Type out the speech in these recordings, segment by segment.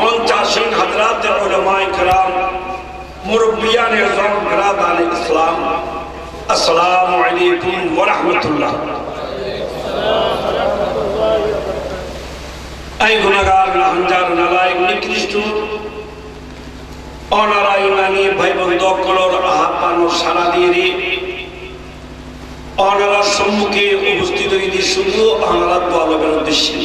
মঞ্চ আসীন হযরত উলামায়ে কেরাম, মুরব্বিয়ানে আযম, বিরাদানে ইসলাম, আসসালামু আলাইকুম ওয়া রাহমাতুল্লাহ। এই গুনাহগার নাহাঞ্জার নালায়েক নিকৃষ্ট অনারায়ণী ভাই বন্ধু কলর আহ্বান ও সারা দিয়ে অনারার সম্মুখে উপস্থিত হইতে শুধু অনারার দোয়ালের উদ্দেশ্যে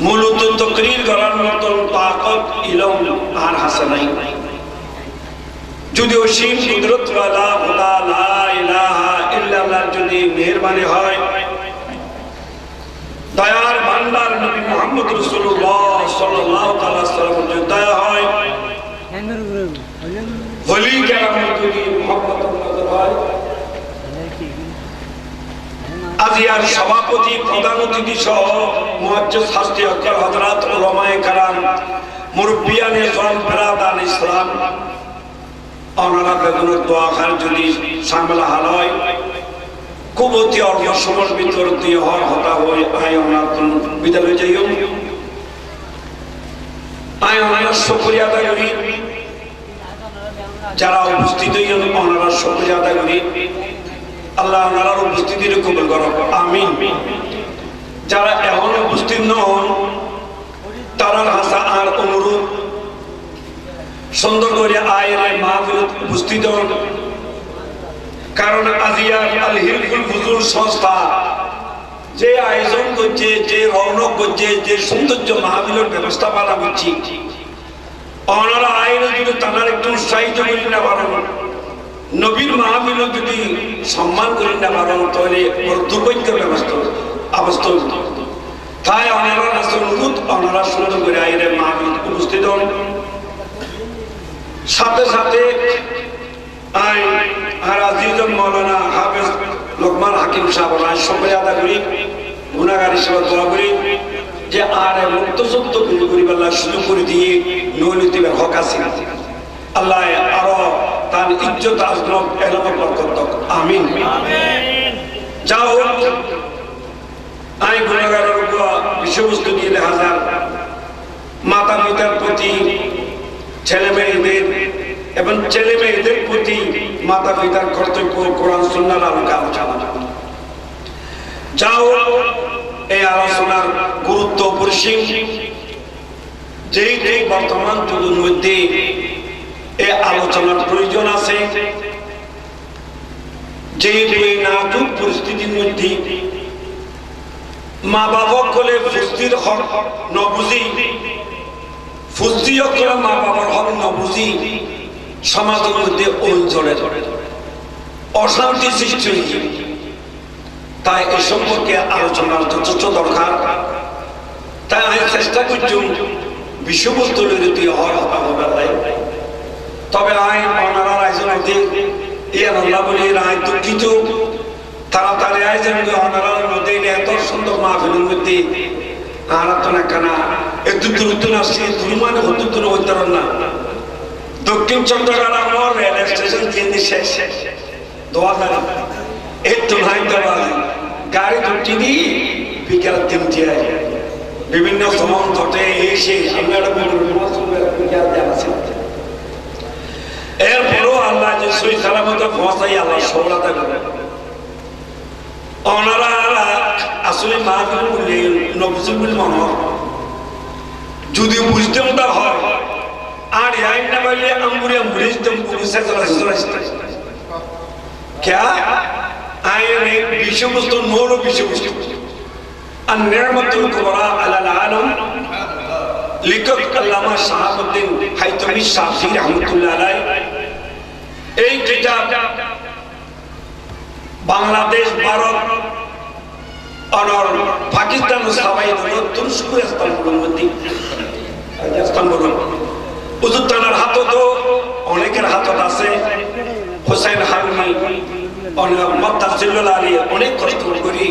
মূলত তকরীর করার মতন তাকত ইলম আর হাসা নাই। যদি অসীম কুদরত ওয়ালা খোদা লা ইলাহা ইল্লাল্লাহ যদি মেহেরবানি হয়, দয়ার ভান্ডার নবী মুহাম্মদ রাসূলুল্লাহ সাল্লাল্লাহু আলাইহি ওয়াসাল্লাম যদি দয়া হয়, ওলি কেরামের যদি মুহাব্বত নজর হয়, আজিয়ার সভাপতি প্রধান অতিথি সহ মুআজ্জিজ হাস্তি আকবর হযরত উলামায়ে কেরাম, মুরব্বিয়ানে আযম, বিরাদানে ইসলাম, ওনারা বেগুনের দোয়া খান যদি সামলা হাল হয়, কুবতি অর্ঘ সমর ভিতর দিয়ে হর হতা হই আয় ওনার বিদ্যালয় যাইও আয় ওনার শুকরিয়া আদায় করি। যারা উপস্থিত হইন ওনারা শুকরিয়া আদায় করি। আল্লাহ ওনার উপস্থিতির কবুল করো, আমিন। যারা এখন উপস্থিত নন তারা হাসা আর অনুরোধ সুন্দর করে আয়ের মাহফিল উপস্থিত হন। কারণ আজিয়া আল হিরকুল ফুজুল সংস্থা যে আয়োজন করছে, যে রৌনক করছে, যে সৌন্দর্য মাহফিলের ব্যবস্থাপনা করছি, ওনারা আইন যদি তারা একটু উৎসাহিত করি না পারেন, নবীর মাহফিল যদি সম্মান করি না পারেন, তাহলে দুর্ভাগ্যের অবস্থা তাই ওনারা অনুরোধ ওনারা সুন্দর করে আইনের মাহফিল উপস্থিত হন। সাথে সাথে মৌলানা হাফেজ লোকমান হাকিম সাহেব শুকরিয়া আদায় করি, গুনাহগার হিসেবে দোয়া করি যে আর মুক্ত সত্য করিবার সুযোগ করে দিয়ে নৈতিবের হক আছে। আল্লাহ আরো তার ইজ্জত আজমত এলম বরকত দাও, আমিন। যাও আমি গুনাহগারের বিষয়বস্তু দিয়ে দেখা যায় মাতা পিতার প্রতি, ছেলে মেয়েদের এবং ছেলে মেয়েদের প্রতি মাতা পিতার কর্তব্য, কোরআন সুন্নাহর আলোকে আলোচনা। যাও এই আলোচনার গুরুত্ব অপরিসীম, যেই বর্তমান যুগের মধ্যে এই আলোচনার প্রয়োজন আছে, যেই নাজুক পরিস্থিতির মধ্যে মা বাবা বলে ফুস্তির হক নবুঝি, ফুস্তি করে মা বাবার হক নবুঝি সমাজের মধ্যে অঞ্চলে অশান্তি সৃষ্টি হয়েছে। তাই এ সম্পর্কে আলোচনার যথেষ্ট দরকার। তাই আমি চেষ্টা করছি বিষয়বস্তু দিয়ে হওয়ার হবে। তবে আইন ওনারা আয়োজন আল্লাহ বলে আইন দুঃখিত তাড়াতাড়ি আয়োজন ওনারার মধ্যে এত সুন্দর মাহফিলের মধ্যে আরাধনা কানা একটু দ্রুত আসছে, দুর্মানে হতে হইতে না। দক্ষিণ চট্টগ্রাম রেল স্টেশন কেন্দ্রে শেষ দোয়া একটু হায়দ্রাবাদ গাড়ি দুটি দিয়ে বিকেল 3টায় বিভিন্ন ভ্রমণ ঘটে এসে এরপরও আল্লাহ যে সই সালামত পৌঁছাই আল্লাহ সফলতা করে। ওনারা আসলে মাহফিল বললে নবজুল মনে যদি বুঝতে মতো হয় আর আইন না বললে আমগুড়ি क्या आयन एक विषयवस्तु नूर विषयवस्तु अन्नेमतुल कुबरा अलल आलम लेखक अल्लामा शहाबुद्दीन हैतमी शाफी रहमतुल्लाह अलैह এই কিতাব বাংলাদেশ, ভারত আর পাকিস্তান ও সবাই তুরস্ক ইস্তানবুলের মধ্যে ইস্তানবুল হুজুর তার হাতে তো অনেকের হাতে আছে। হোসেন হারুনি অনেক কষ্ট করি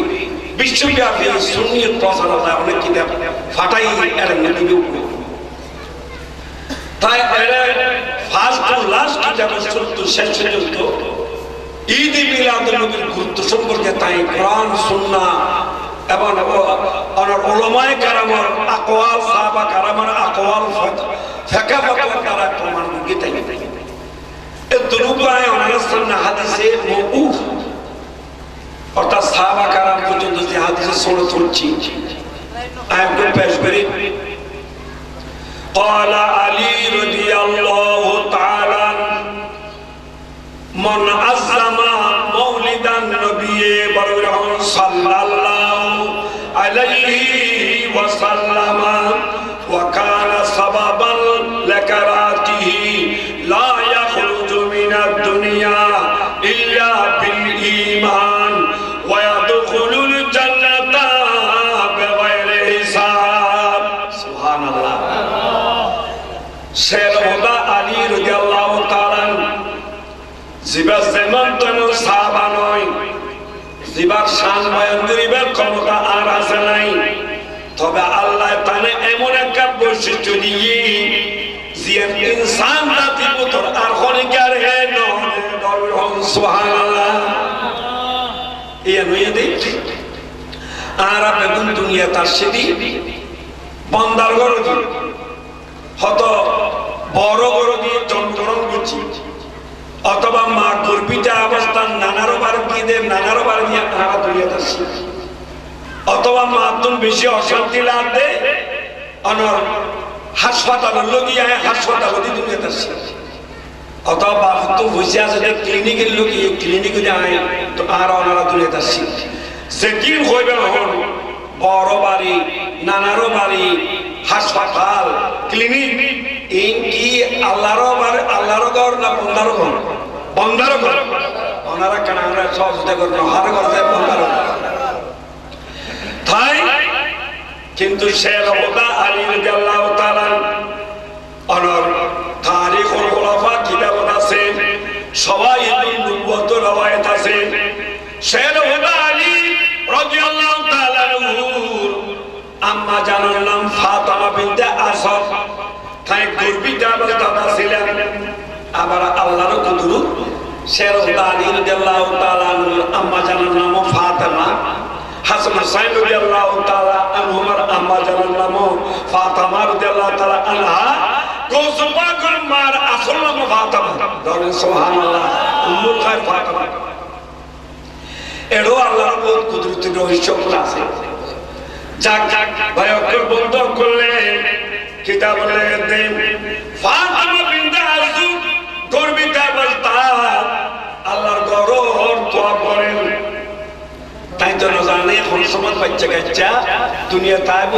বিশ্বব্যাপী সুন্নিয়ত প্রচার হয়, অনেক কিতাব ফাটাই তাই ফার্স্ট টু লাস্ট কিতাব শেষ পর্যন্ত ঈদ মিলাদুন নবীর গুরুত্ব সম্পর্কে তাই কোরআন সুন্নাহ এবং ওলামায়ে কেরামের আকওয়াল, সাহাবা কেরামের ফেকা ফতোয়া দ্বারা প্রমাণ দিতে এই দুরুপায় ওনার সামনে হাদিসে মওকুফ অর্থাৎ সাহাবা কারাম পর্যন্ত যে হাদিসে সনদ তুলছি আয়াতগুলো পেশ করি قال علي رضي الله تعالى من عظم مولد النبي صلى الله عليه وسلم وكان سببا لكراته لا يخرج من الدنيا إلا بالإيمان ويدخل الجنة بغير حساب سبحان الله শেরওদা আলী রাদিয়াল্লাহু তাআলা জিবা যেমন তেমন সাহাবা নয়, জিবার শান বয়ান করিবার ক্ষমতা আর আছে নাই, তবে আল্লাহ তানে এমন একটা বৈশিষ্ট্য দিয়ে যে ইনসান জাতির ভিতর আর খনিকার হে নন সুবহানাল্লাহ এই নয় দেখি আর বেগুন দুনিয়া তার সেদি বন্দার গরু হত বড় গরু দিয়ে জন্মগ্রহণ করছি অথবা মা গর্ভিতা অবস্থান নানারো বার গিয়ে নানারো বার নিয়ে তারা দুনিয়া আসছে অথবা মা একদম বেশি অশান্তি লাগবে অনর হাসপাতাল লগিয়ে হাসপাতাল দুনিয়া আসছে অথবা বাপ তো বসে আছে ক্লিনিকের লগিয়ে ক্লিনিকে যায় তো আর ওনারা দুনিয়া আসছে সে কি হইবে হন বড় বাড়ি নানারো বাড়ি হাসপাতাল ক্লিনিক এই কি আল্লাহর ঘর না বন্দার ঘর? বন্দার ঘর। ওনারা কেন আমরা সহযোগিতা করবো হার ঘরে বন্দার তাই কিন্তু শেরওদা আলী রাদিয়াল্লাহু তাআলা অনর তারিখুল খুলাফা কিতাবত আছে, সবাই নবুয়ত রওয়ায়াত আছে। শেরওদা আলী রাদিয়াল্লাহু তাআলা আম্মা জানার নাম ফাতেমা বিনতে আসাদ, তাই গর্ভিতা অবস্থায় ছিলেন। আবার আল্লাহর কুদরত শেরওদা আলী রাদিয়াল্লাহু তাআলা আম্মা জানার নাম ফাতেমা, হাসান হুসাইন রাদিয়াল্লাহু তাআলা আনহুমার আম্মা জানার নাম ফাতেমা রাদিয়াল্লাহু তাআলা আনহা। কৌসুম পাকের মার আসল নাম ফাতেমা, বলেন সুবহানাল্লাহ, উম্মুল খায়র ফাতেমা। এরও আল্লাহর কুদরতের রহস্য আছে। যাক ভাই অক্ষর বন্ধ করলে কিতাব লেখতে ফাতেমা বিনতে আসাদ গর্ভিতা অবস্থায় আল্লাহর ঘর দোয়া করেন। তাই তো না জানে এখন সমাজ বাচ্চা কাচ্চা দুনিয়া তাইব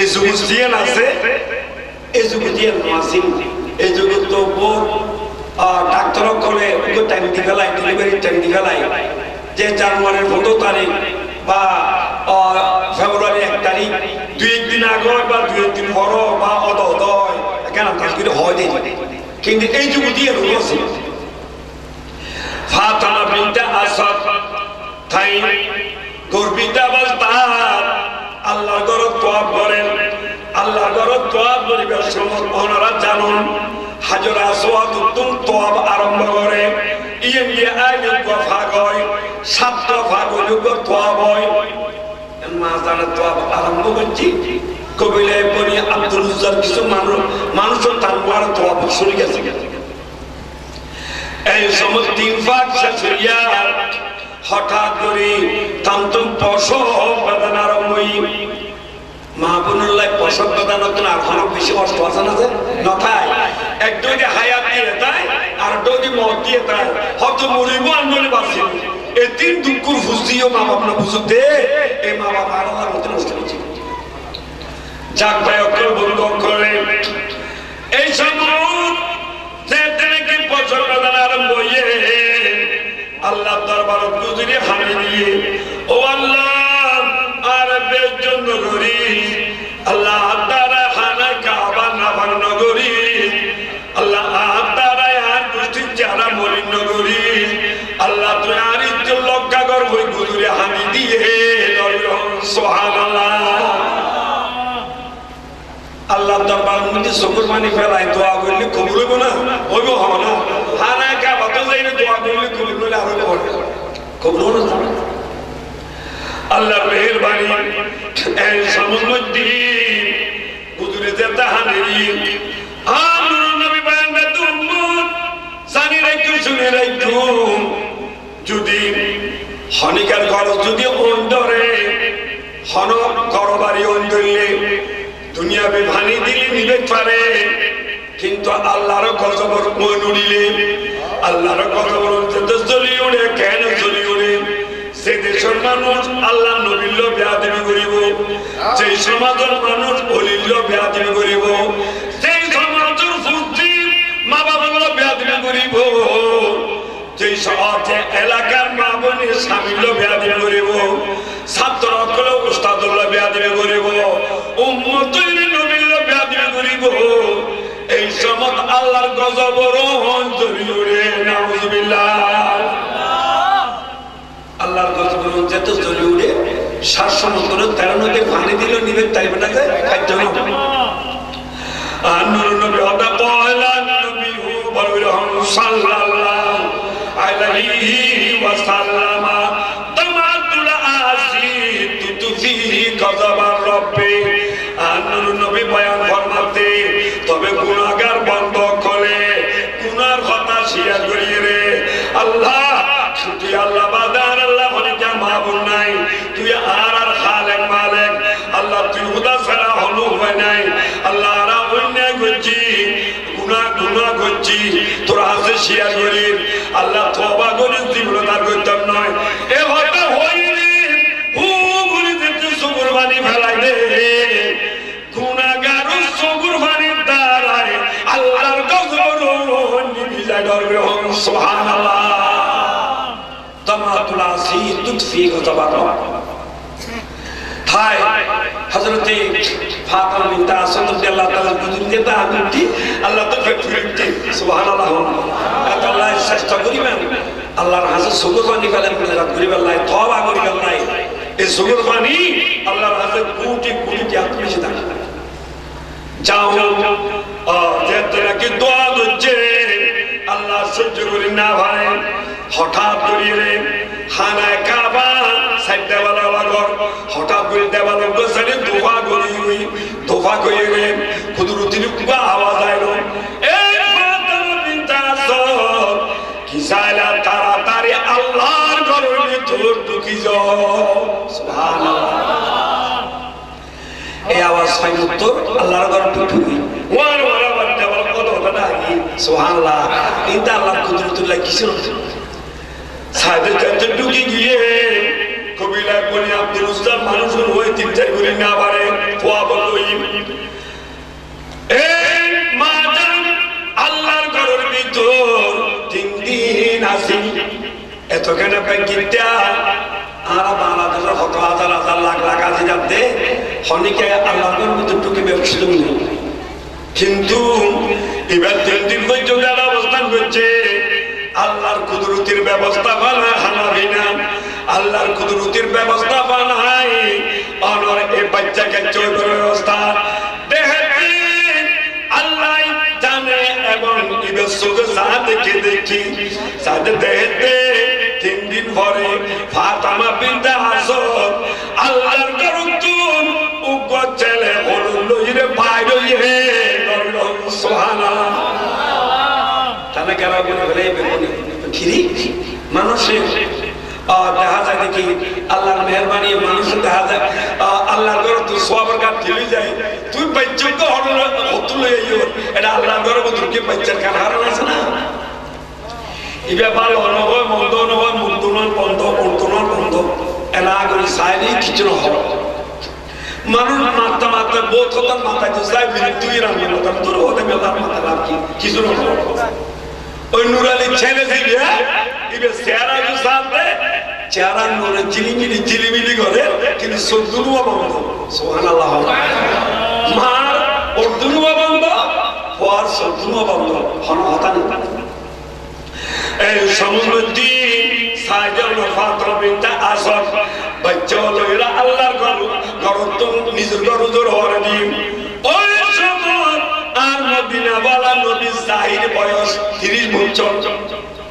এই যুগ দিয়ে আছে, এই যুগ দিয়ে আসেন, এই যুগে তো ডাক্তার করে টাইম দি ফেলাই, ডেলিভারি টাইম দি ফেলাই, যে জানুয়ারির 15 তারিখ বা ফেব্রুয়ারি 1 তারিখ 2 দিন আগে বা 2 দিন পর বা অদয় কেন তার হয় দেয়। কিন্তু এই যুগ দিয়ে রয়েছে ফাতেমা বিনতে আসাদ তাই গর্ভিতা অবস্থায় আল্লাহর ঘরে দোয়া করেন। আল্লাহর ঘরে দোয়া করিবার সময় ওনারা জানুন হাজর আসওয়াদ উত্তম দোয়া আরম্ভ করে ইয়ে আইলে দোয়া ভাগ হয়, 7 দফা দোয়া হয়। মা জানা দোয়া আরম্ভ করছি কবিলায় পড়ি আব্দুল উজ্জার কিছু মানুষও তার মারা দোয়া শুরু গেছে। এই সময় 3 ভাগ শেষ হইয়া হঠাৎ করে তামতুম প্রসব বেদনা আরম্ভ হই। মাহবুবুল্লাহ প্রসব বেদনা তো আর অনেক বেশি কষ্ট আছে না যে নথায় এক দুই হায়াত দিয়ে তাই আর দুই মত দিয়ে তাই হয়তো মরিব আন্দোলন বাঁচি এই 3 দুঃখুর ফুসদিও মা বাপ না বুঝতে এই মা বাপ আর আল্লাহর মতো নষ্ট হচ্ছে। যাক ভাই অক্ষর বন্ধ করে এই সময় যে কি প্রসব বেদনা আরম্ভ হইয়ে আল্লাহ দরবারে গুজরি হামি দিয়ে ও আল্লাহ আর বেজন নগরী আল্লাহ তারা খানা কাবা নাভার নগরী আল্লাহ তারা আর দুষ্টি যারা মলিন নগরী আল্লাহ তুই আর ইজ্জত লজ্জা কর ওই গুজরি হামি দিয়ে সুবহানাল্লাহ। আল্লাহ দরবার মধ্যে সবুর পানি ফেলাই দোয়া করলে কবুল হইব না? হইব হবে না? হানা কাবা তো যাইলে দোয়া করলে কবুল হলে আর হবে কবুল হলো না। আল্লাহর মেহেরবানি এই সমুদ্র হুজুরে যেতে হানি নবী বান্দা উম্মত জানি রাখো শুনে রাখো যদি হনিকার ঘর যদি অন্তরে হন ঘর বাড়ি অন্তরলে দুনিয়া বিভানি দিলে নিবে পারে কিন্তু আল্লাহর গজবর মন উড়িলে আল্লাহর গজবর জ্বলি উড়ে কেন জ্বলি উড়ে সে দেশের মানুষ আল্লাহ নবীর বেয়াদবি করিব সেই সমাজের মানুষ অলিল বেয়াদবি করিব সেই সমাজের ফুর্তি মা বাবার বেয়াদবি করিব যেই সমাজে এলাকার মা বোনের স্বামীর বেয়াদবি করিব ছাত্র সকল উস্তাদুল্লাহ বেয়াদবি করিব উম্মতের নবীর বেয়াদবি করিব এই সমাজ আল্লাহর গজবর জ্বলি উড়ে নাউজুবিল্লাহ আল্লাহর গজবর যত জ্বলি উড়ে 713 নদীর পানি দিল নিবে তাইবে না খাদ্য না নূর নবী হদা পয়লা নবী হু বরহম সাল্লাল্লাহু আলাইহি ওয়াসাল্লাম তামাতুল আসি তুতুফি গজবার রব্বে নূর নবী বয়ান ফরমাতে তবে গুনাহগার বন্ধ করে গুনার কথা শেয়ার করিয়ে রে আল্লাহ তুই আল্লাহ বাদার আল্লাহ হনিকা মাহবুব নাই তুই আর খালেক মালিক আল্লাহ তুই খুদা ছাড়া হলো হয় নাই আল্লাহ রা অন্যায় করছি গুনাহ করছি তোর হাতে শেয়ার করি আল্লাহ তওবা করে জীবনদার করতাম নয় এ হয়তো হইনি হু গুলি দিতে সুগুর বাণী ফেলাই দে গুনাহগার সুগুর বাণীর দ্বারায় আল্লাহর গজব নিবি যায় ডরবে সুবহানাল্লাহ তামাতুল আসি তুতফি গজবার থাই হযরতে ফাতিমা বিনতে আসাদ রাদিয়াল্লাহু তাআলা বুজুর্গে তা আগুনটি আল্লাহ তো ফেটফেটটি সুবহানাল্লাহ আল্লাহ চেষ্টা করিবেন আল্লাহর হাজে সুগুর পানি ফেলেন রাত করিবেন আল্লাহ তওবা করিবেন আল্লাহ এই সুগুর পানি আল্লাহর হাজে কোটি কোটি আত্মীয় দান যাও যেতে নাকি দোয়া করছে আল্লাহ সহ্য করি না ভাই হঠাৎ করিয়ে খানায় কাবা সাইড দেওয়ালা ঘর হঠাৎ করে দেওয়ালা গোসালে দোফা করিয়ে রে কুদরতির কুবা আওয়াজ আইলো এই ফাতিমা বিনতে আসাদ কি চাইলা তাড়াতাড়ি আল্লাহর ঘরের ভিতর ঢুকি যাও সুবহানাল্লাহ এই আওয়াজ পাই উত্তর আল্লাহর ঘর ঢুকি ওয়ার ওয়ার দেওয়ালা কত কথা আগে সুবহানাল্লাহ এটা আল্লাহর কুদরতুল্লাহ কিছু সাইদের কাছে ঢুকে গিয়ে কবিলায় বলি আব্দুল উস্তাদ মানুষ হয়ে তিনটাই করে না পারে পোয়া বলই এই মাজান আল্লাহর ঘরের ভিতর 3 দিন আসি এতখানে ব্যাংকিটা আর বাংলাদেশের কত হাজার হাজার লাখ লাখ আছে যাতে হনিকে আল্লাহর ঘরের ভিতর ঢুকে ব্যবসা নেই কিন্তু এবার 3 দিন পর্যন্ত অবস্থান করছে আল্লাহর কুদরতের ব্যবস্থাপনা হানাবিনা আল্লাহর কুদরতের ব্যবস্থাপনায় অনর এই বাচ্চাকে চৈবের ব্যবস্থা দেখে আল্লাহ জানে এবং ইবের চোখে যা দেখি সাথে দেখতে 3 দিন পরে ফাতিমা বিনতে আসাদ আল্লাহর করতুন উগ্র ছেলে হলুদ লইরে বাইরে হে সুবহানাল্লাহ তাহলে কেরা বলে বলে খিরি মানুষের দেখা যায় দেখি আল্লাহর মেহরবানি মানুষের দেখা যায় আল্লাহর ঘর তুই সবার কাঠ ঠেলে যায় তুই বাচ্চাকে হতুল এটা আল্লাহর ঘরের মধ্যে বাচ্চার কাঠ হারান আছে না এই ব্যাপারে অনবয় মন্দ অনবয় মুক্তনয় বন্ধ অন্তনয় বন্ধ এলা করে সাইনি কিছু হবে মানুষ মারতে মারতে বোধ হতাম মাথায় তো যাই বিরক্তি রান্না হতাম তোর হতে মেলার মাথা লাভ কি কিছু না ওই নুরালি ছেলে দিবে ইবে চেহারা যে সামনে চেহারা নুরে চিলিমিলি চিলিমিলি করে কিন্তু সদ্দুনুয়া বন্ধ সুবহানাল্লাহ মার অর্দুনুয়া বন্ধ হওয়ার সদ্দুনুয়া বন্ধ হন হতা না এই সমুদ্রটি সাইজাল ফাতিমা বিনতে আসাদ বাচ্চা লইরা আল্লাহর ঘর তো নিজের ঘর উজর হওয়ার দিন ওই সময় আর মদিনা ওয়ালা নবী জাহির বয়স 30 বছর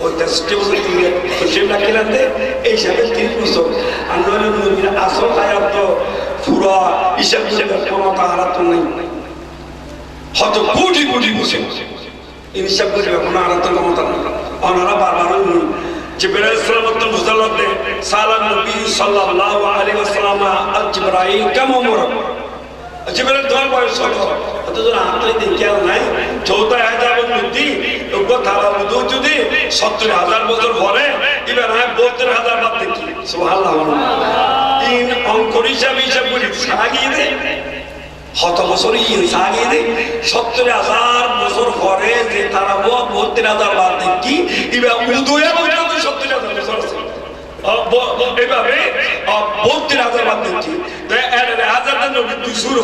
ওই 10 বছর তিনি খুশিম রাখিলাতে এই হিসাবে 30 বছর আল্লাহর নবীর আসল হায়াত তো পুরো হিসাব করে কোনো তাহারা তো নেই হয়তো কোটি কোটি বসে ইনসাফ করবে কোনো আরাধন ক্ষমতা না ওনারা বারবার জিবরাইল সালামতুল মুসাল্লাতে সালাম নবী সাল্লাল্লাহু আলাইহি ওয়াসাল্লাম আল জিবরাইল কেমন মরক জিবরাইল তোমার বয়স কত অথচ আপনি দেখেও নাই 14,000 মধ্যে ওগো তারা বুঝো যদি 70,000 বছর পরে এবার হয় 72,000 বাদ দেখি সুবহানাল্লাহ তিন অঙ্কর হিসাব করে সাগিয়ে দে শত বছর সাগিয়ে দে 70,000 বছর পরে যে তারা 72,000 বাদ দেখি এবার উদয় পর্যন্ত 70,000 বছর আছে এভাবে 72,000 বাদ দেখি হাজার নবী দুই শুরু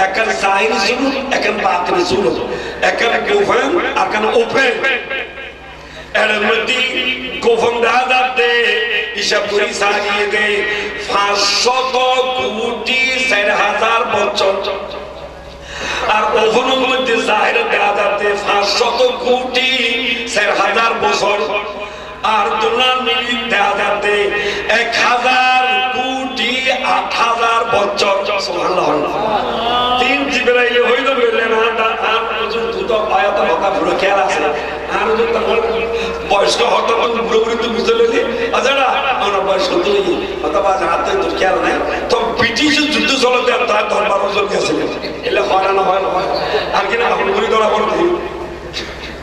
একান জাহির শুরু একান বাতিন শুরু একান গোফন একান ওপেন এর মধ্যে গোফন হাজার দে হিসাব করে সাজিয়ে দে 500 কোটি 4,000 বছর আর ওপেনের মধ্যে জাহির হাজার দে 500 কোটি 4,000 বছর আর দুনার মিলি হাজার দে 1,000 কোটি 8,000 বছর সুবহানাল্লাহ তিন জিবরাইল হইল বললেন আর পর্যন্ত তো আয়াত কথা পুরো খেয়াল আছে আর যত বয়স্ক হতো পুরোপুরি তো বুঝতে লাগলি আচ্ছা আমরা বয়স্ক তো অথবা হাতে তো খেয়াল নাই তো ব্রিটিশের যুদ্ধ চলতে তার দরবার ওজন গেছিলেন এলে হয় না হয় আর কিনা ঘুরি ধরা পড়ে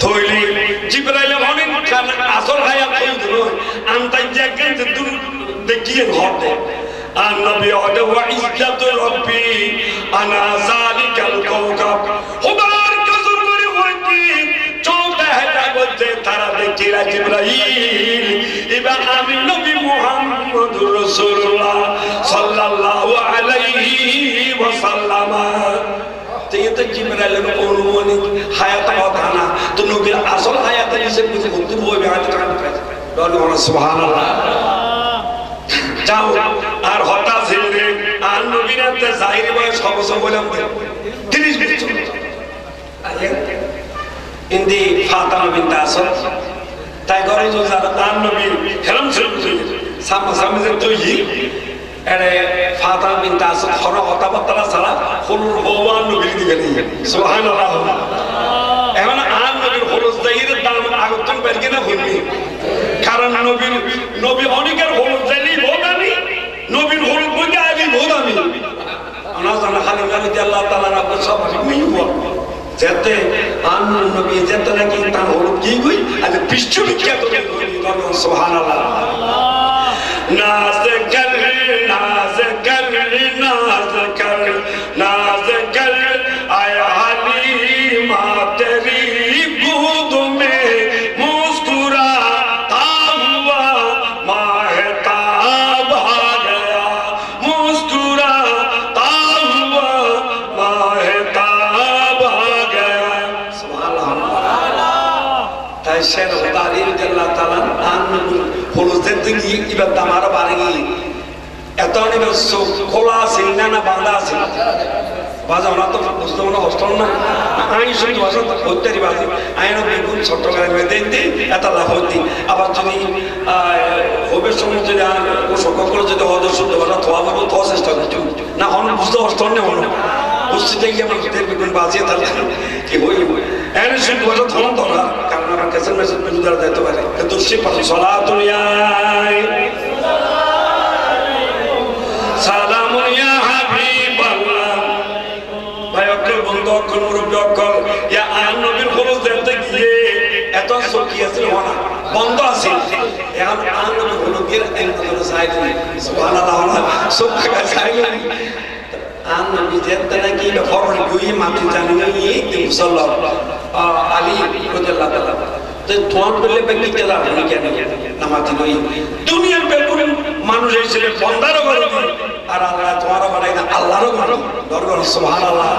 থইলি জিবরাইল অনেক আসল হায়াত হয়ে দিল আনতাই জায়গায় দূর দেখিয়ে ঘটে আর নবী ওয়াদা ওয়া ইজ্জাতু রাব্বি আনা যালিকাল কাওকাব খোদার কসম করে হইতি 14,000 বছর তারা দেখিরা জিবরাইল এবার আমি নবী মুহাম্মদুর রাসূলুল্লাহ সাল্লাল্লাহু আলাইহি ওয়াসাল্লাম তেতে জিবরাইলের অনুমানিক হায়াত কথা না তো নবীর আসল হায়াতের হিসেবে বুঝে বলতে হবে হায়াত কান বলো সুবহানাল্লাহ যাও আর হঠাৎ ছেলে আর নবীরাতে জাহির বয়স খবর বললাম 30 বছর ইন্দি ফাতেমা বিনত আসাদ তাই ঘরে যে আর নবী হেরাম ছিল সামনে যে তুই এরে ফাতেমা বিনত আসাদ খরা কথাবার্তা ছাড়া হলুর ভগবান নবীর দিকে নিয়ে সুবহানাল্লাহ এখন আর নবীর হলুদ জাহিরের দাম আগতন বের কিনা হইনি কারণ নবী অনেকের হলুদ জানি ভোগানি নবীর হলুদ বইতে আগে ভোগানি আমরা জানা খালি গালি দিয়ে আল্লাহ তাআলা রাব্বুল সব ঠিকই বল যেতে আন নবী যেতে নাকি তার হলুদ কি কই আজ বিশ্ব বিখ্যাত সুবহানাল্লাহ নাজ কর নাজ কর নাজ কর নাজ কর আয়া হালিমা তেরি গোদ মে শের হদারি রাদিয়াল্লাহু তাআলা আনহু হলুদের দিকে ইবাদ দামার বাড়ি এত নিবে খোলা ছিল না বাঁধা ছিল বাজা ওরা তো বুঝতে না হস্টল না আইন শুধু ভাষা হত্যারি বাজি আইনও বেগুন চট্টগ্রামে দেখতে এত লাভ হতি আবার যদি হবের সময় যদি সকল যদি হদের শুদ্ধ ভাষা থোয়া বলবো থোয়া চেষ্টা করছি না হন বুঝতে হস্টল নেই হন বুঝতে গিয়ে আমার বেগুন বাজিয়ে তাহলে কি হই এর শুদ্ধ ভাষা থোয়া দরকার কারণ আমার কাছে মেসেজ পেলে দ্বারা যেতে পারে কিন্তু সে পারে সালাতুল ইয়াই সালামুন ইয়া হাবিবাল্লাহ ভাই অক্ষর বন্ধু অক্ষর মুরব্বী অক্ষর ইয়া আর নবীর খরচ দেখতে গিয়ে এত চকি আছে না বন্ধ আছে এখন আর নবীর হলুদের একদম সাইড সুবহানাল্লাহ সব জায়গা সাইড আর নবী যেতে নাকি ফরন গুই মাটি জানি এই মুসাল্লাহ আলী রাদিয়াল্লাহু তাআলা তো তোমার বলে ব্যক্তি কে জানে কেন নামাজি নই দুনিয়ার বেকুল মানুষ এসে বন্দারও করে আর আল্লাহ তোমারও বানাই না আল্লাহরও ঘর দরবার সুবহানাল্লাহ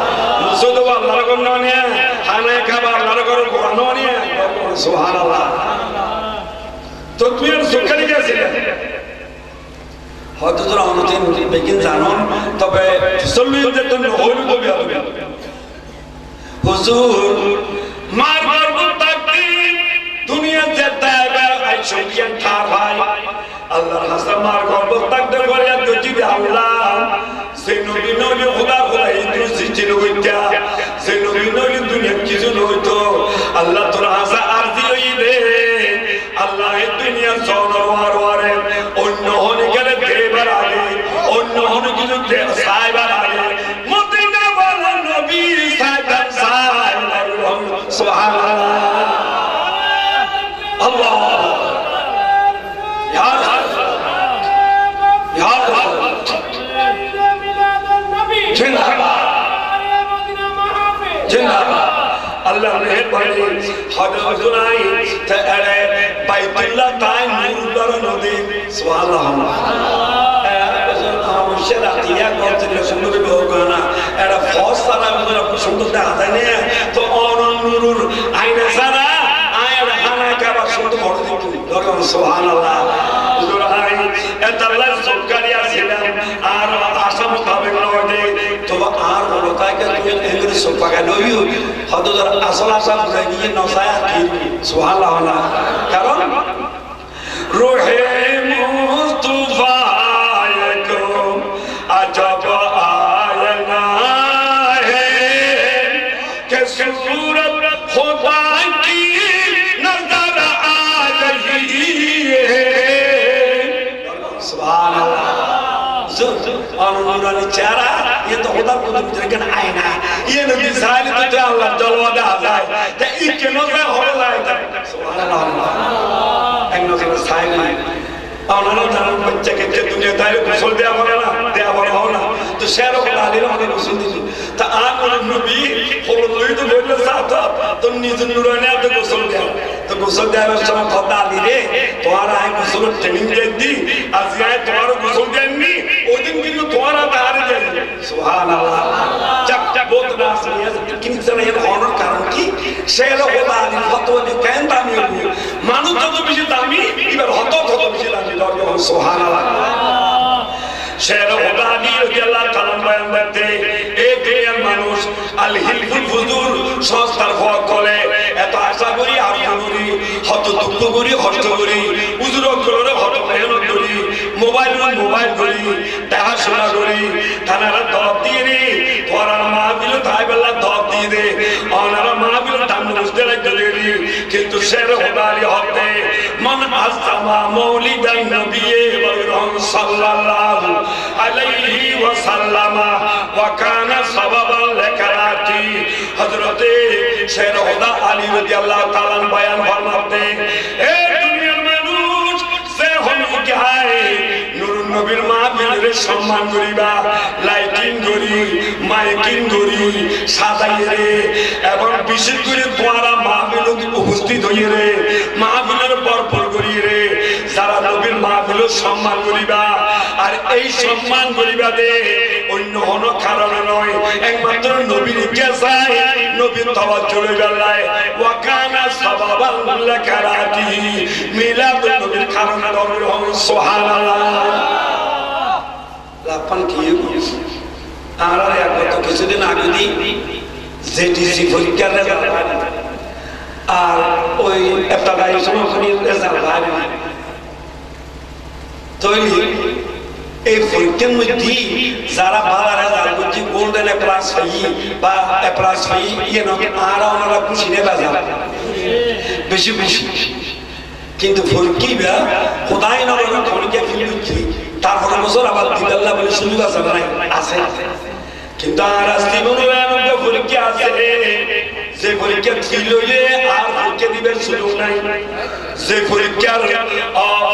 মুসুদ আল্লাহর ঘর নয় হানায় খাবার আল্লাহর ঘর কোরআন নয় সুবহানাল্লাহ তো তুই আর সুখালি গেছিস হয়তো তোরা অনুদিন বেকিন জানো তবে সল্লিদের জন্য হইল কবি হবে হুজুর মার মারবো তাকি দুনিয়া যেতে আই সঙ্গিয়ান খার ভাই আল্লাহর হাসান মার গর্ব তাকদের করে দুজিবে আল্লাহ সেই নবী নবী খোদা খোদা ইদ্রিস ছিল কইতা সেই নবী সুবহানাল্লাহ আল্লাহ ইয়া ইয়া জিন্দাবাদ জিন্দাবাদ আল্লাহ মেহেরবানি হযরত নাই তাআলা বাইতুল্লাহ তাই নূর নদী সুবহানাল্লাহ সেরা দিয়া করতে সুন্দর না এটা ফস তারা সুন্দর দেখা যায় না তো অনুর আইনা সারা আয়ার হানা কাবা সুন্দর করে দিত ধরুন সুবহানাল্লাহ হুজুর আই এটা আল্লাহ সরকারি আছিলাম আর আশা মোতাবেক নয় তো আর বলো তাকে তুই এগুলো সব পাকা লইও হয়তো আসল আশা বুঝাই গিয়ে নসায়া কি সুবহানাল্লাহ কারণ রোহে মুস্তাফা अजब आयना है कि सूरत खुदा की नजर आ रही है सुभान अल्लाह अनुरानी चेहरा ये तो खुदा को लेकिन आईना ये नबी साली तो अल्लाह जलवा दे आजाए ते इके नजर हो जाए सुभान अल्लाह एक नजर साइना औलाना जान बच्चे के दुनिया दायरे गोसल दे आवला ना तो शेरों को डाले ना उन्हें गोसल दी तो आन नबी होलोई तो बोल साथा तो निज नूरानी तो गोसल दे बस समय खुदा दी रे तुम्हारा है गोसल ट्रेनिंग दे दी आज ये तुम्हारा गोसल दे नहीं ओ दिन भी तुम्हारा दारे दे सुभान अल्लाह जब बहुत नास है किन से ये ऑनर कारण की शेरों को डाले फतवा दे कहता नहीं हो मानो तो बिजी दामी इधर हतो बिजी दामी सुबहानाल्लाह शेर खुदानी রাদিয়াল্লাহু তাআলা বয়ান করতে এক দুনিয়ার মানুষ আল হিলফুল ফুজুর সংস্থার হক করে এত আশা করি আর করি হত দুঃখ করি কষ্ট করি উজুর করে হত মেহনত করি মোবাইল করি টাকা শোনা করি তানারা দব দিয়ে রে তোরা মাহফিল তাইবেলা দব দিয়ে দে ওনারা মাহফিল দাম বুঝতে লাগতে দেরি কিন্তু শের খুদানি হতে মান আসামা মৌলিদান নবী সাল্লাল্লাহু আলাইহি ওয়াসাল্লাম ওয়া কানা সাবাবান লিকারাতি হযরত শের খুদা আলী রাদিয়াল্লাহু তাআলা বয়ান ফরমাতে এ দুনিয়ার মানুষ সে হন কি হয় নূরুন নবীর মাহফিলের সম্মান করিবা লাইটিং করি মাইকিং করি সাজাই রে এবং বিশেষ করে তোরা মাহফিলে উপস্থিত হই রে মাহফিলের পরপর করি রে যারা নবীর মাহফিল সম্মান করিবা আর এই সম্মান করিবা দে অন্য কোনো কারণে নয় একমাত্র নবীর কেসাই নবীর তাওয়াজ্জুহ বেলায় ওয়া কানা সাবাবান লাকারাতি মিলাদ নবীর কারণে নবীর সুবহানাল্লাহ লাপান কি আর এক কিছুদিন আগে দি জেটিসি পরীক্ষার রেজাল্ট আর ওই একটা গাড়ি সময় রেজাল্ট ভালো তৈরি এই পরীক্ষার মধ্যে যারা ভালো রেজাল্ট করছে গোল্ডেন এ প্লাস পাই বা এ প্লাস পাই ইয়ে না আর ওনারা খুশি নেই বাজার বেশি খুশি কিন্তু পরীক্ষা খোদাই না বলে পরীক্ষা ফিরছি তারপরে বছর আবার দিদাল্লাহ বলে সুযোগ আছে না আছে কিন্তু আর আজকে মনে হয় আমাদের পরীক্ষা আছে যে পরীক্ষা ছিল আর পরীক্ষা দিবেন সুযোগ নাই যে পরীক্ষার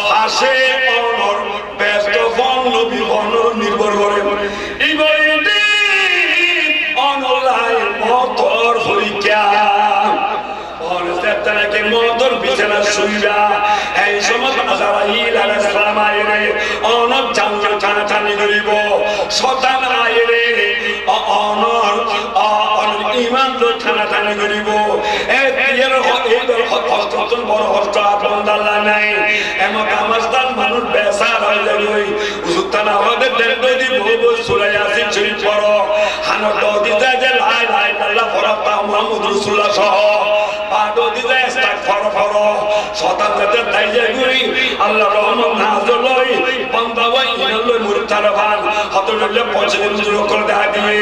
ফাঁসে অনর ব্যস্ত বন নবী বন নির্ভর করে এইবার অনলাইন মতর পরীক্ষা তাকে মতর বিছানা শুইবা এই সময় আজরাইল আলাইহিস সালাম আইরে অনর জান্নাত টানাটানি করিব শয়তান আইরে অনর ঈমান তো টানাটানি করিব এই হস্তন বড় হস্ত আপন আল্লাহ নাই এমন আমাস্তান মানুষ বেসার হয়ে যাবে উজুতানা আমাদের দেন্দ দিব সূরা ইয়াসিন শরীফ পড়ো হানত দিতে যে লা ইলাহা ইল্লাল্লাহ ফরাতা মুহাম্মদ রাসূলুল্লাহ সহ পাটো দিতে ইস্তিগফার করো শয়তান যাতে দাইয়ে গুরি আল্লাহ রহমত নাযিল হই বান্দা ওই ইনাল্লাহ মুরতারাবান হতলে পৌঁছে দূর করে দেয়া দিয়ে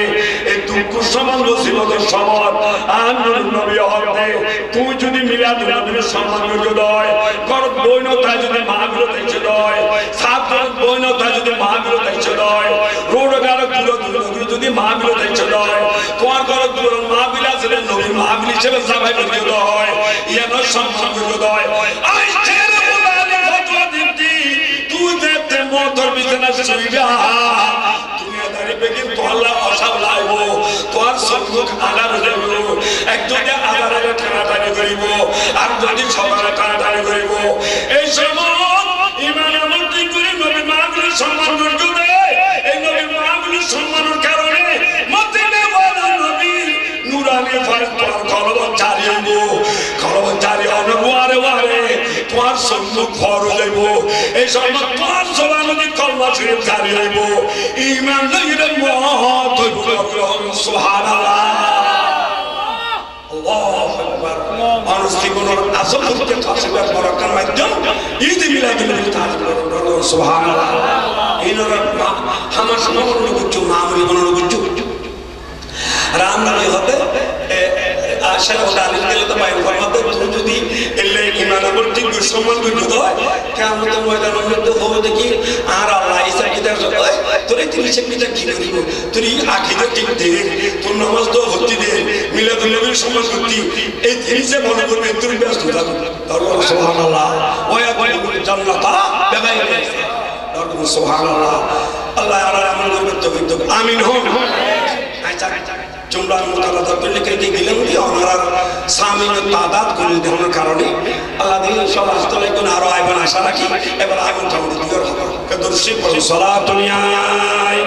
এই দুঃখ সমান মুসিবতের সময় আনন্দ নবী হতে তুই যদি মিলাদ নবীর সম্মান করে দয় কর বইনতা যদি মাহফিল দেখছে দয় ছাত্র বইনতা যদি মাহফিল দেখছে দয় রোড গারক দূর যদি মাহফিল দেখছে দয় তোমার ঘর দূর মাহফিল ছেলে নবী মাহফিল হিসেবে সবাই বলিয়ে দেওয়া হয় ইয়ানো সম্মান করে দেওয়া হয় আই ছেলে বলালি ফতোয়া দিতি তুই যেতে মোটর বিছানা শুইবা তুমি আদারে বেগিন তো আল্লাহ আশাব লাইবো তোর সম্মুখ আগার দেব একজনে আগারে টানাটানি করিব আর যদি সবার টানাটানি করিব এই সময় ইমান আমন্ত্রণ করে নবী মাহফিলের সম্মান করতে দেয় এই নবী মাহফিলের সম্মানের কারণে মদিনা ওয়ালা নবী নুরানি ফারতার কলব জারি হইব কলব জারি হবে ওয়ারে ওয়ারে তোমার সম্মুখ ফর হইব এই সম্মান তোমার জবানে কলমা শরীফ জারি হইব ঈমান লইলে মত হইব সুবহানাল্লাহ আল্লাহু আকবার মানুষ জীবনের আসল করতে তাসবিহ বরকতের মাধ্যম ঈদ মিলাদুল তাজবুর সুবহানাল্লাহ ইনরা আমার সমগ্র গুচ্ছ মামুলি মনোর গুচ্ছ রাম নামে হবে আশা ওদালিল গেলে তো বাইরে ফরমাতে তুমি যদি এলে ইমান আমল ঠিক সম্মান করতে হয় কিয়ামতের ময়দানের মধ্যে হবে দেখি আর আল্লাহ ইসা কিতাব হয় তোরে তিনি সে কিতাব কি করিব তুই আকীদা ঠিক দে তোর নামাজ তো হতি দে মিলাদুল নবীর সম্মান করতি এই জিনিসে মনে করবে তুই ব্যস্ত থাকো তারপর সুবহানাল্লাহ ওয়া ইয়াকুল জান্নাতা বিগাইরি তারপর সুবহানাল্লাহ আল্লাহ আর আমল করবে তৌফিক দাও আমিন হোন আচ্ছা জুমলা মুতালাদা করলে কে দিলেন কি ওনার সামিন তাদাত করে দেওয়ার কারণে আল্লাহ দিন ইনশাআল্লাহ আস্তলে কোন আরো আইবান আশা রাখি এবার আইবান তাহলে দিগর হবে কদরশি পড়ো সালাতুন ইয়াই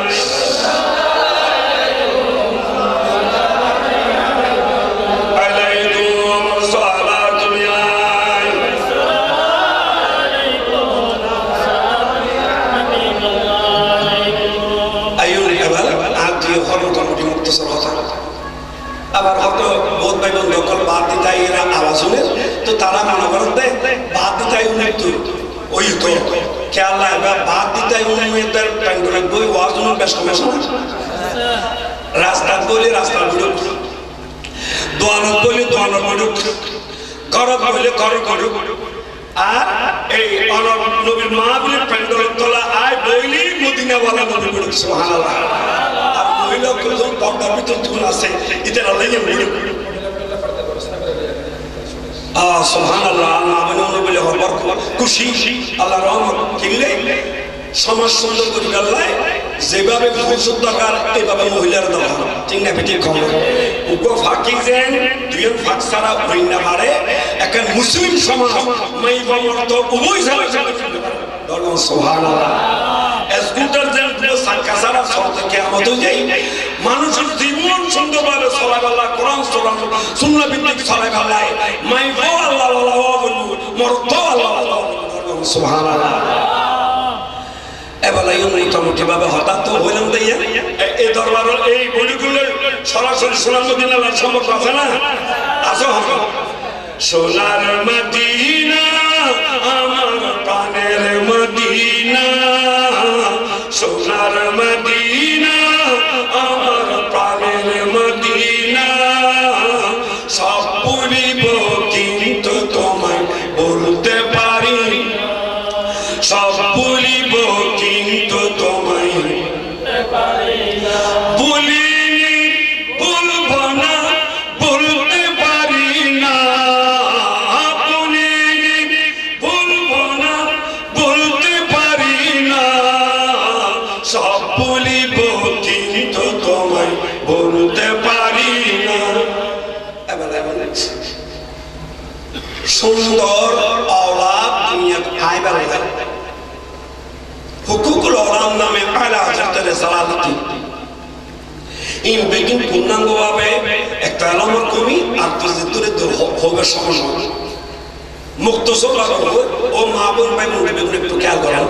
আবার হয়তো বহুত ভাই বন্ধু কল বাদ দিতে এরা আওয়াজ শুনে তো তারা মনে করেন বাদ দিতে তো ওই তো খেয়াল লাগবে বাদ দিতে মেয়েদের প্যান্ডলে বই ওয়াজ শুনে বেশ কমে শোনা রাস্তা বলে রাস্তা বুড়ুক দোয়ানত বলে দোয়ানত বুড়ুক গরব বলে গরব বুড়ুক আর এই অনব নবীর মাহফিলের প্যান্ডলের তলা আয় বইলি মদিনা ওয়ালা নবী বুড়ুক সুবহানাল্লাহ মহিলা কোন পর্দার ভিতর তুল আছে এদের আল্লাহই বলে সুবহানাল্লাহ আল্লাহ বলে হবার খুশি আল্লাহ রহমত কিনলে সমাজ সুন্দর করে আল্লাহ যেভাবে ভবিষ্যৎ দরকার এইভাবে মহিলার দরকার ঠিক না বেটি কম উগো ফাঁকি যেন দুই ফাঁক ছাড়া হই না পারে একটা মুসলিম সমাজ মাই বাবার তো উভয় সমাজ দরকার সুবহানাল্লাহ স্কুটার যেন সাক্কা ছাড়া সরতে কিয়ামত হয়ে যায় মানুষের জীবন সুন্দরভাবে চলাই আল্লাহ কোরআন সুন্নাহ ভিত্তিক চলাই আল্লাহ মাই বাবা আল্লাহ আল্লাহ বলবো মরত আল্লাহ আল্লাহ সুবহানাল্লাহ এবার এই মোটামুটি ভাবে হঠাৎ তো হইলাম তাই এই দরবারের এই বলিগুলো সরাসরি সোনার মদিনা সম্পর্ক আছে না আসো সোনার মদিনা আমার প্রাণের মদিনা সোনার মদিনা আমার প্রাণের মদিনা সব ভুলিব কিন্তু তোমায় বলতে পারি সব ভুলিব কিন্তু তোমায় বলিনি বলবো না বলতে পারি না বলিনি বলবো না বলতে পারি না সব বলিব কিন্তু তোমায় বলতে পারি না সুন্দর औलाद दुनिया आए वाले हुकूकुल औलाद नामे आला हजरत रिसालती इन बेगिन पूर्णांग भावे एक आलामत कमी আর তজিদুরে হবে সমস্যা মুক্তসর লাগবে ও মাহবুব ভাই মুখে একটু খেয়াল করো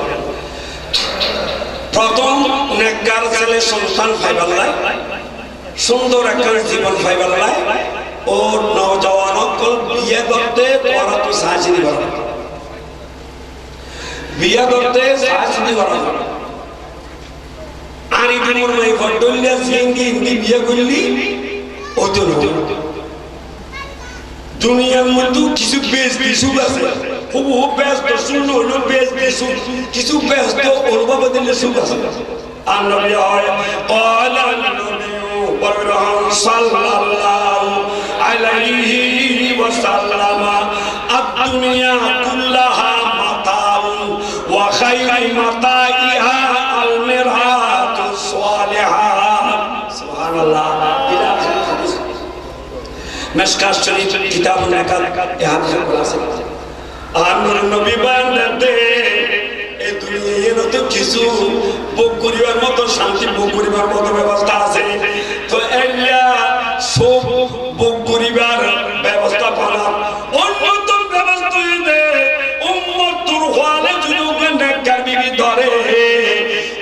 প্রথম নেককার ছেলে সন্তান পাইবাল্লাহ সুন্দর একটা জীবন পাইবাল্লাহ ও নওজওয়ান কল বিয়ে করতে তোরা তো সাহায্য দিবা বিয়ে করতে সাহায্য দিবা আর এই দুমর নাই ফটলিয়া সিঙ্গি ইন্দি বিয়ে করলি ওতো দুনিয়ার মধ্যে কিছু বেশ কিছু আছে খুব ব্যস্ত শুনলো হলো বেশ কিছু কিছু ব্যস্ত ওর বাবা দিলে সুখ আছে আর নবী হয় قال النبي صلى الله মিশকাত শরীফ কিতাবুল নিকাহ এই হাদিসগুলো আছে আর নবী বান্দাতে এই দুনিয়ার তো কিছু ভোগ করিবার মতো শান্তি ভোগ করিবার মতো ব্যবস্থা আছে তো এলা সব ভোগ করিবার ব্যবস্থা করা অন্যতম ব্যবস্থা হইতে উম্মতুর হওয়ালে যুগে নেককার বিবি ধরে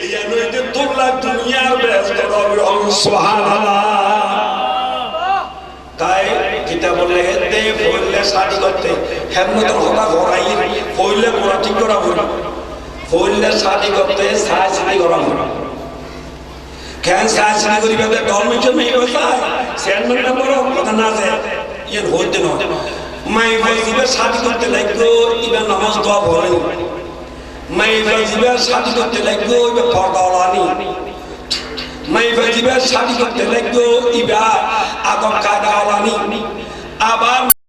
ইয়া নইতে তোলা দুনিয়ার ব্যস্ত রবে সুবহানাল্লাহ তাই কিতাব লেখতে পড়লে শাদি করতে হেমনতর হতা ঘরাই পড়লে কোরা ঠিক করা হলো পড়লে শাদি করতে সাজ শাদি করা হলো কেন সাজ শাদি করিবে ডরমিশন মেই হইতা সেন্টার নম্বর কথা না আছে ইয়ে হইতে না মাই ভাই জিবে শাদি করতে লাগলো ইবা নামাজ দোয়া পড়ে মাই ভাই জিবে শাদি করতে লাগলো ইবা পর্দা ওলানি মাই ভাই জিবে শাদি করতে লাগলো ইবা আদব কায়দা ওলানি আবার